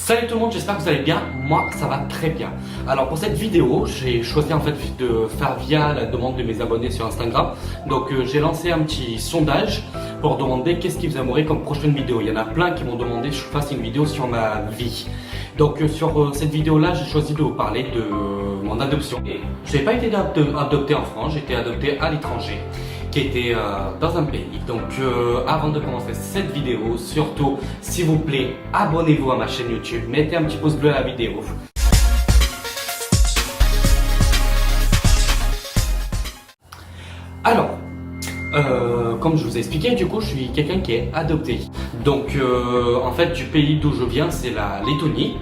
Salut tout le monde, j'espère que vous allez bien. Moi, ça va très bien. Alors pour cette vidéo, j'ai choisi en fait de faire via la demande de mes abonnés sur Instagram. Donc j'ai lancé un petit sondage pour demander qu'est-ce qu'ils aimeraient comme prochaine vidéo. Il y en a plein qui m'ont demandé que je fasse une vidéo sur ma vie. Donc sur cette vidéo-là, j'ai choisi de vous parler de mon adoption. Je n'ai pas été adopté en France, j'ai été adopté à l'étranger, qui était dans un pays. Donc avant de commencer cette vidéo, surtout s'il vous plaît, abonnez-vous à ma chaîne YouTube, mettez un petit pouce bleu à la vidéo. Alors, comme je vous ai expliqué, du coup je suis quelqu'un qui est adopté. Donc en fait du pays d'où je viens, c'est la Lettonie,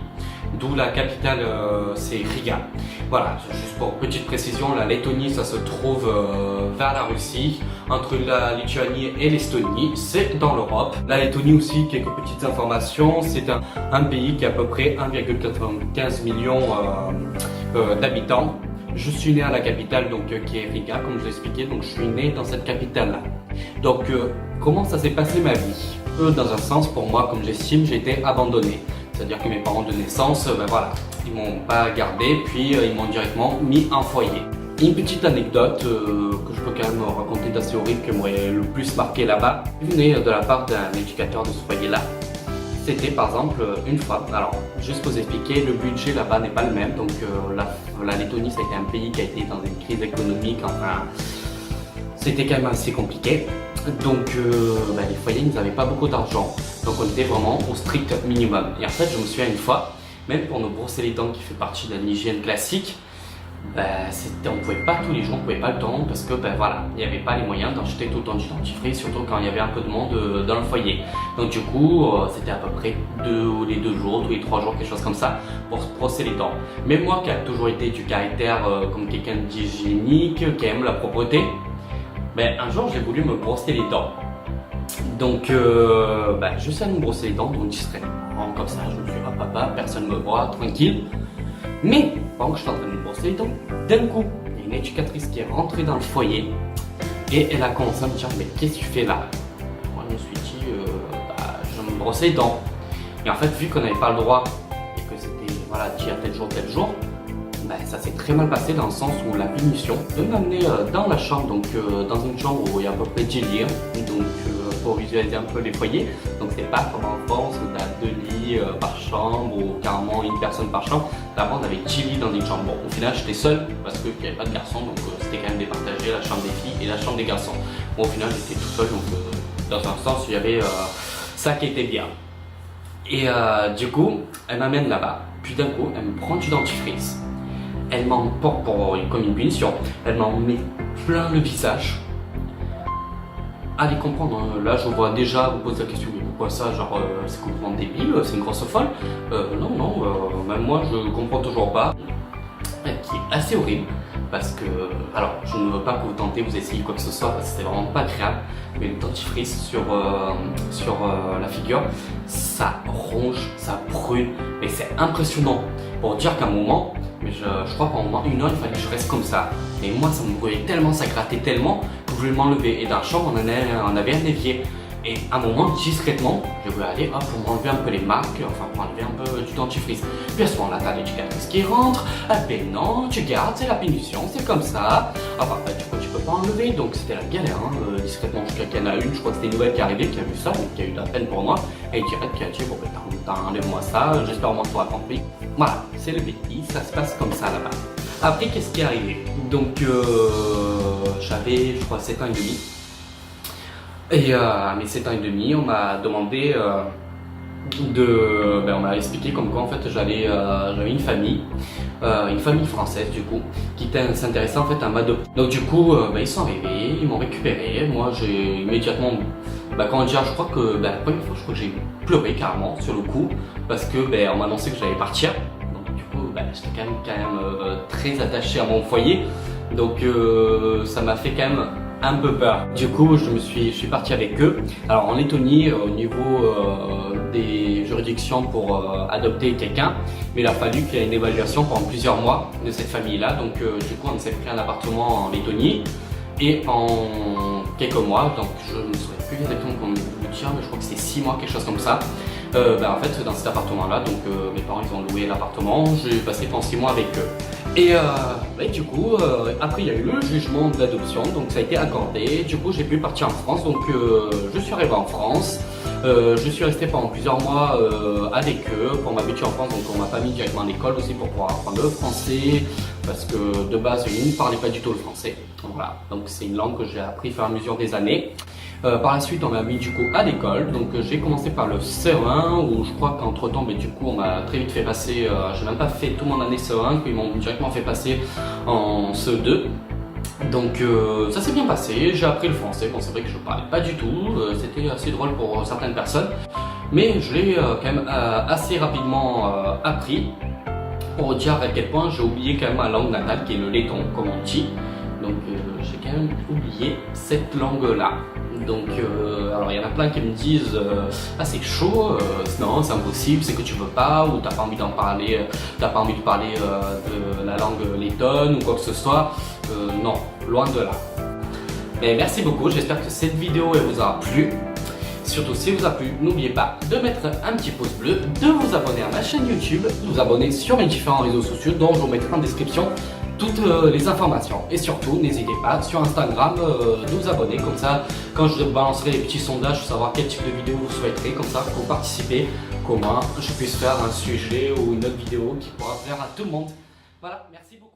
d'où la capitale c'est Riga. Voilà, juste pour petite précision, la Lettonie ça se trouve vers la Russie, entre la Lituanie et l'Estonie, c'est dans l'Europe. La Lettonie aussi, quelques petites informations, c'est un pays qui a à peu près 1,95 million d'habitants. Je suis né à la capitale donc qui est Riga, comme je vous ai expliqué, donc je suis né dans cette capitale-là. Donc comment ça s'est passé ma vie? Dans un sens, pour moi, comme j'estime, j'ai été abandonné. C'est-à-dire que mes parents de naissance, ben voilà, ils m'ont pas gardé, puis ils m'ont directement mis en foyer. Une petite anecdote que je peux quand même raconter d'assez horrible, qui m'aurait le plus marqué là-bas, venait de la part d'un éducateur de ce foyer-là. C'était par exemple une fois, alors juste pour vous expliquer, le budget là-bas n'est pas le même, donc la Lettonie ça a été un pays qui a été dans une crise économique, enfin c'était quand même assez compliqué. Donc les foyers n'avaient pas beaucoup d'argent, donc on était vraiment au strict minimum. Et en fait je me souviens une fois, même pour nous brosser les dents qui fait partie de l'hygiène classique, on ne pouvait pas tous les jours, on ne pouvait pas le temps parce que voilà, il n'y avait pas les moyens d'acheter tout le temps du dentifrice, surtout quand il y avait un peu de monde dans le foyer. Donc du coup, c'était à peu près tous les 2 jours, tous les 3 jours, quelque chose comme ça, pour se brosser les dents. Mais moi qui a toujours été du caractère comme quelqu'un d'hygiénique, qui aime la propreté, un jour j'ai voulu me brosser les dents. Donc je suis allé me brosser les dents, donc discrètement, comme ça, je me suis dit, ah papa, personne ne me voit, tranquille. Mais pendant que je suis en train de me brosser les dents, d'un coup, il y a une éducatrice qui est rentrée dans le foyer et elle a commencé à me dire, mais qu'est-ce que tu fais là? Moi je me suis dit, je vais me brosser les dents. Et en fait, vu qu'on n'avait pas le droit et que c'était, voilà, dit à tel jour, ça s'est très mal passé dans le sens où la punition de m'amener dans la chambre, donc dans une chambre où il y a à peu près 10 lits, donc pour visualiser un peu les foyers. Donc c'est pas comme en France où tu as 2 lits par chambre ou carrément une personne par chambre. Là-bas on avait 10 lits dans une chambre. Bon, au final j'étais seul parce qu'il n'y avait pas de garçons, donc c'était quand même départagé, la chambre des filles et la chambre des garçons. Bon, au final j'étais tout seul, donc dans un sens il y avait ça qui était bien. Et du coup elle m'amène là-bas, puis d'un coup elle me prend du dentifrice. Elle m'en porte comme une punition, elle m'en met plein le visage. Allez comprendre, hein. Là je vois déjà, vous posez la question, mais pourquoi ça, genre c'est complètement débile, c'est une grosse folle. Non, même moi je comprends toujours pas. Qui est assez horrible, parce que, alors je ne veux pas que vous tentez, vous essayez quoi que ce soit, parce que c'est vraiment pas agréable, mais le dentifrice sur la figure, ça ronge, ça brûle, et c'est impressionnant. Pour dire qu'à un moment, mais je crois pendant 1 heure il fallait que je reste comme ça. Et moi ça me brûlait tellement, ça grattait tellement que je voulais m'enlever. Et dans la chambre on avait un évier. Et à un moment, discrètement, je voulais aller pour m'enlever un peu les marques, enfin pour enlever un peu du dentifrice. Puis à ce moment-là, t'as l'éducatrice qui rentre. Ah ben non, tu gardes, c'est la punition, c'est comme ça. Enfin, du coup, tu peux pas enlever. Donc c'était la galère, hein, discrètement. Jusqu'à qu'il y en a une, je crois que c'était une nouvelle qui est arrivée, qui a vu ça, donc qui a eu de la peine pour moi. Et direct qui a dit, bon ben enlève-moi ça, j'espère au moins que tu auras compris. Voilà, c'est le pays, ça se passe comme ça là-bas. Après, qu'est-ce qui est arrivé? Donc j'avais, je crois, 7 ans et demi. Et à mes 7 ans et demi, on m'a demandé on m'a expliqué comme quoi en fait j'avais une famille française du coup, qui s'intéressait en fait à m'adopter. Donc du coup, ils sont arrivés, ils m'ont récupéré. Moi j'ai immédiatement, comment dire, je crois que la première fois, je crois que j'ai pleuré carrément sur le coup, parce que on m'a annoncé que j'allais partir. Donc du coup, j'étais quand même très attaché à mon foyer. Donc ça m'a fait quand même un peu peur. Du coup, je suis parti avec eux. Alors en Lettonie, au niveau des juridictions pour adopter quelqu'un, mais il a fallu qu'il y ait une évaluation pendant plusieurs mois de cette famille-là. Donc du coup, on s'est pris un appartement en Lettonie. Et en quelques mois, donc je ne saurais plus exactement comment vous dire, mais je crois que c'est 6 mois, quelque chose comme ça. En fait, dans cet appartement-là, donc mes parents ils ont loué l'appartement, j'ai passé pendant 6 mois avec eux. Et du coup, après il y a eu le jugement de l'adoption, donc ça a été accordé. Du coup, j'ai pu partir en France, donc je suis arrivé en France. Je suis resté pendant plusieurs mois avec eux pour m'habituer en France, donc on m'a pas mis directement à l'école aussi pour pouvoir apprendre le français, parce que de base ils ne parlaient pas du tout le français. Voilà, donc c'est une langue que j'ai appris au fur et à mesure des années. Par la suite, on m'a mis du coup à l'école, donc j'ai commencé par le CE1 où je crois qu'entre temps, mais du coup, on m'a très vite fait passer. J'ai même pas fait toute mon année CE1, puis ils m'ont directement fait passer en CE2. Donc ça s'est bien passé, j'ai appris le français. Bon, c'est vrai que je ne parlais pas du tout, c'était assez drôle pour certaines personnes, mais je l'ai quand même assez rapidement appris. Pour dire à quel point j'ai oublié quand même ma langue natale qui est le letton, comme on dit. Donc j'ai quand même oublié cette langue-là. Donc alors il y en a plein qui me disent ah c'est chaud, non c'est impossible, c'est que tu veux pas ou t'as pas envie d'en parler, t'as pas envie de parler de la langue lettonne ou quoi que ce soit. Non, loin de là. Mais merci beaucoup, j'espère que cette vidéo elle vous aura plu. Surtout si elle vous a plu, n'oubliez pas de mettre un petit pouce bleu, de vous abonner à ma chaîne YouTube, de vous abonner sur mes différents réseaux sociaux dont je vous mettrai en description toutes les informations. Et surtout, n'hésitez pas sur Instagram de vous abonner, comme ça quand je balancerai les petits sondages pour savoir quel type de vidéo vous souhaiterez, comme ça pour participer, comment je puisse faire un sujet ou une autre vidéo qui pourra plaire à tout le monde. Voilà, merci beaucoup.